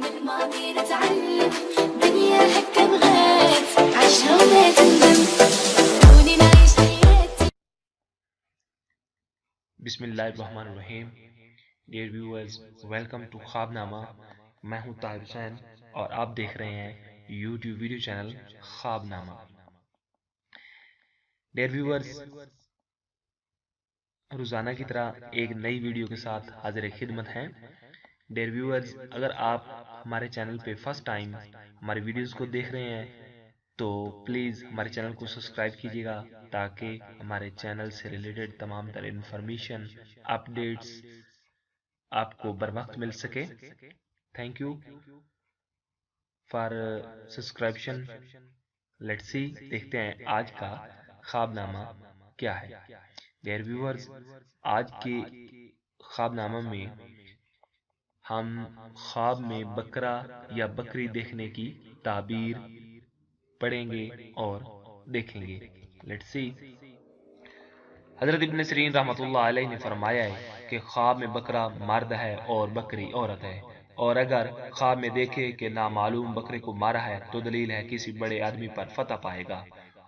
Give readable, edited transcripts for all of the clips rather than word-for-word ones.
من ماضي نتعلم دنيا هكا بغات عيشها وما تندم خلوني نعيش حياتي. Bismillahirrahmanirrahim. Dear viewers, welcome to خواب نامہ. میں ہوں طاہر حسین اور آپ دیکھ رہے ہیں YouTube ویڈیو چینل خواب نامہ. Dear viewers, روزانہ کی طرح ایک نئی ویڈیو کے ساتھ حاضر خدمت ہیں. Dear viewers, اگر آپ ہمارے چینل پہ فرسٹ ٹائم ہماری ویڈیوز کو دیکھ رہے ہیں تو پلیز ہمارے چینل کو سبسکرائب کیجیے گا تاکہ ہمارے چینل سے ریلیٹڈ تمام تر انفارمیشن اپڈیٹس آپ کو بر وقت مل سکے. Thank you for subscription. Let's see, دیکھتے ہیں آج کا خواب نامہ کیا ہے. ڈیئر ویورز، آج کے خواب نامہ میں ہم خواب میں بکرا یا بکری دیکھنے کی تعبیر پڑھیں گے اور دیکھیں گے. Let's see. حضرت ابن سیرین رحمۃ اللہ علیہ نے فرمایا ہے کہ خواب میں بکرا مرد ہے اور بکری عورت ہے، اور اگر خواب میں دیکھے کہ نامعلوم بکرے کو مارا ہے تو دلیل ہے کسی بڑے آدمی پر فتح پائے گا،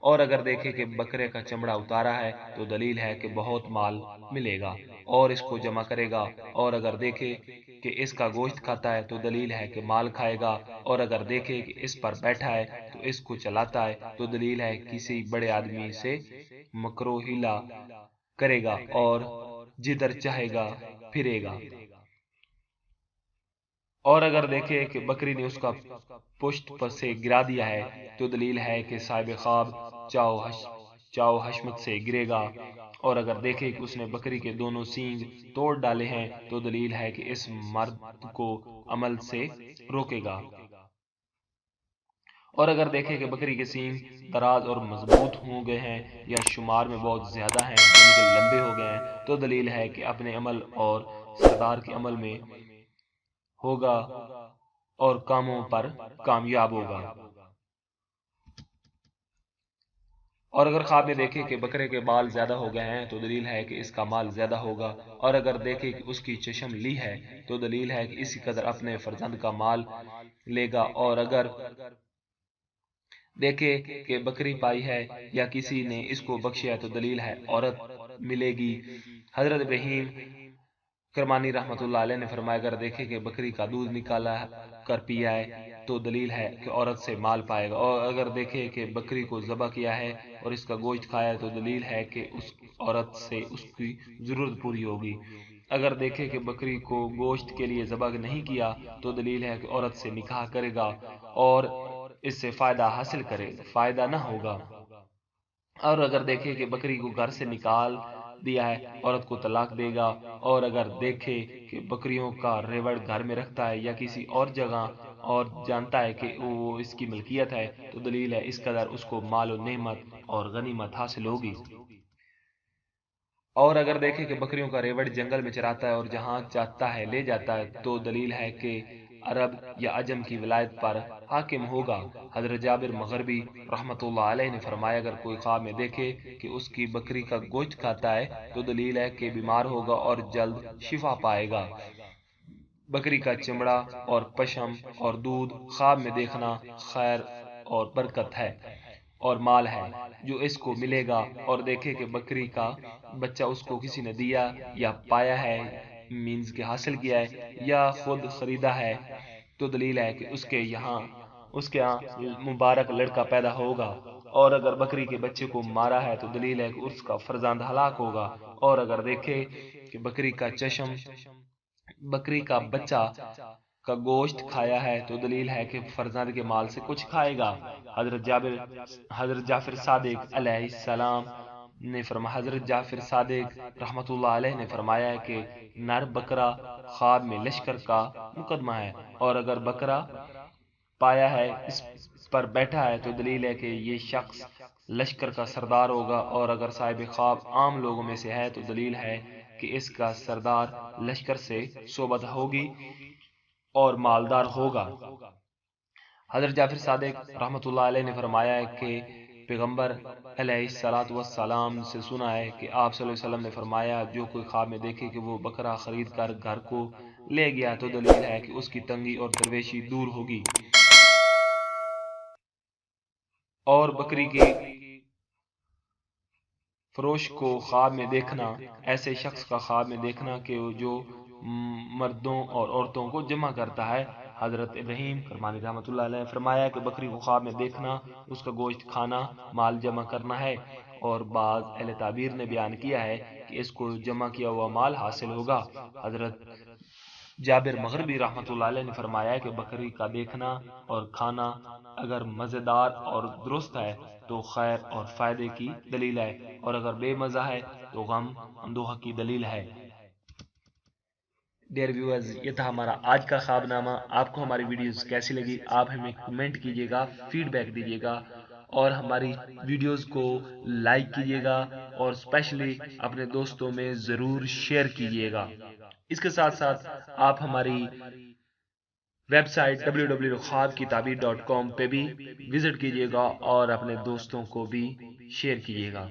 اور اگر دیکھے کہ بکرے کا چمڑا اتارا ہے تو دلیل ہے کہ بہت مال ملے گا اور اس کو جمع کرے گا، اور اگر دیکھے کہ اس کا گوشت کھاتا ہے تو دلیل ہے کہ مال کھائے گا، اور اگر دیکھے کہ اس پر بیٹھا ہے تو اس کو چلاتا ہے تو دلیل ہے کسی بڑے آدمی سے مکرو ہیلا کرے گا اور جدھر چاہے گا پھرے گا، اور اگر دیکھے کہ بکری نے اس کا پشت پر سے گرا دیا ہے تو دلیل ہے کہ صاحب خواب چاو حشمت سے گرے گا، اور اگر دیکھے کہ اس نے بکری کے دونوں سینگ توڑ ڈالے ہیں تو دلیل ہے کہ اس مرد کو عمل سے روکے گا، اور اگر دیکھے کہ بکری کے سینگ دراز اور مضبوط ہو گئے ہیں یا شمار میں بہت زیادہ ہیں یعنی کہ لمبے ہو گئے ہیں تو دلیل ہے کہ اپنے عمل اور سردار کے عمل میں ہوگا اور کاموں پر کامیاب ہوگا. اور اگر خواب میں دیکھے کہ بکرے کے بال زیادہ ہو گئے ہیں تو دلیل ہے کہ اس کا مال زیادہ ہوگا، اور اگر دیکھے کہ اس کی چشم لی ہے تو دلیل ہے کہ اسی قدر اپنے فرزند کا مال لے گا، اور اگر دیکھے کہ بکری پائی ہے یا کسی نے اس کو بخشیا تو دلیل ہے عورت ملے گی. حضرت ابراہیم کرمانی رحمۃ اللہ علیہ نے فرمایا اگر دیکھے کہ بکری کا دودھ نکالا کر پیا ہے تو دلیل ہے کہ عورت سے مال پائے گا، اور اگر دیکھے کہ بکری کو ذبح کیا ہے اور اس کا گوشت کھایا ہے تو دلیل ہے کہ اس عورت سے اس کی ضرورت پوری ہوگی. اگر دیکھے کہ بکری کو گوشت کے لیے ذبح نہیں کیا تو دلیل ہے کہ عورت سے نکاح کرے گا اور اس سے فائدہ نہ ہوگا، اور اگر دیکھے کہ بکری کو گھر سے نکال دیا ہے عورت کو طلاق دے گا، اور اگر دیکھے کہ بکریوں کا ریوڑ گھر میں رکھتا ہے یا کسی اور جگہ اور جانتا ہے کہ وہ اس کی ملکیت ہے تو دلیل ہے اس قدر اس کو مال و نعمت اور غنیمت حاصل ہوگی. اور اگر دیکھے کہ بکریوں کا ریوڑ جنگل میں چراتا ہے اور جہاں چاہتا ہے لے جاتا ہے تو دلیل ہے کہ عرب یا عجم کی ولایت پر حاکم ہوگا. حضرت جابر مغربی رحمۃ اللہ علیہ نے فرمایا اگر کوئی خواب میں دیکھے کہ اس کی بکری کا گوشت کھاتا ہے تو دلیل ہے کہ بیمار ہوگا اور جلد شفا پائے گا. بکری کا چمڑا اور پشم اور دودھ خواب میں دیکھنا خیر اور برکت ہے اور مال ہے جو اس کو ملے گا، اور دیکھے کہ بکری کا بچہ اس کو کسی نے دیا یا پایا ہے مینز کے حاصل کیا ہے یا خود خریدا ہے تو دلیل ہے کہ اس کے یہاں مبارک لڑکا پیدا ہوگا، اور اگر بکری کے بچے کو مارا ہے تو دلیل ہے کہ اس کا فرزند ہلاک ہوگا، اور اگر دیکھے کہ بکری کا بچہ کا گوشت کھایا ہے تو دلیل ہے کہ فرزند کے مال سے کچھ کھائے گا. حضرت جعفر صادق علیہ السلام نے فرمایا حضرت جعفر صادق رحمت اللہ علیہ نے فرمایا ہے کہ نر بکرا خواب میں لشکر کا مقدمہ ہے، اور اگر بکرا پایا ہے اس پر بیٹھا ہے تو دلیل ہے کہ یہ شخص لشکر کا سردار ہوگا، اور اگر صاحب خواب عام لوگوں میں سے ہے تو دلیل ہے کہ اس کا سردار لشکر سے صحبت ہوگی اور مالدار ہوگا. حضرت جعفر صادق رحمۃ اللہ علیہ نے فرمایا ہے کہ پیغمبر علیہ الصلوۃ والسلام سے سنا ہے کہ آپ صلی اللہ علیہ وسلم نے فرمایا جو کوئی خواب میں دیکھے کہ وہ بکرا خرید کر گھر کو لے گیا تو دلیل ہے کہ اس کی تنگی اور درویشی دور ہوگی۔ اور بکری کی فروش کو خواب میں دیکھنا، ایسے شخص کا خواب میں دیکھنا کہ جو مردوں اور عورتوں کو جمع کرتا ہے۔ حضرت ابراہیم کرمانی رحمۃ اللہ علیہ نے فرمایا کہ بکری کو خواب میں دیکھنا اس کا گوشت کھانا، مال جمع کرنا ہے، اور بعض اہل تعبیر نے بیان کیا ہے کہ اس کو جمع کیا ہوا مال حاصل ہوگا۔ حضرت جابر مغربی رحمۃ اللہ علیہ نے فرمایا کہ بکری کا دیکھنا اور کھانا اگر مزیدار اور درست ہے تو خیر اور فائدے کی دلیل ہے، اور اگر بے مزہ ہے تو غم اندوہ کی دلیل ہے۔ ڈیئر ویورز، یہ تھا ہمارا آج کا خواب نامہ۔ آپ کو ہماری ویڈیوز کیسی لگی آپ ہمیں کمنٹ کیجیے گا، فیڈ بیک دیجیے گا، اور ہماری ویڈیوز کو لائک کیجیے گا، اور اسپیشلی اپنے دوستوں میں ضرور شیئر کیجیے گا۔ اس کے ساتھ ساتھ آپ ہماری ویب سائٹ www.خوابکیتعبیر.com پہ بھی وزٹ کیجیے گا اور اپنے دوستوں کو بھی شیئر کیجیے گا۔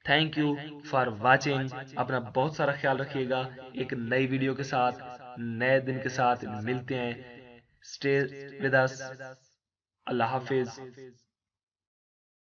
Thank you for watching. اپنا بہت سارا خیال رکھیے گا۔ ایک نئی ویڈیو کے ساتھ، نئے دن کے ساتھ ملتے ہیں۔ Stay with us. اللہ حافظ۔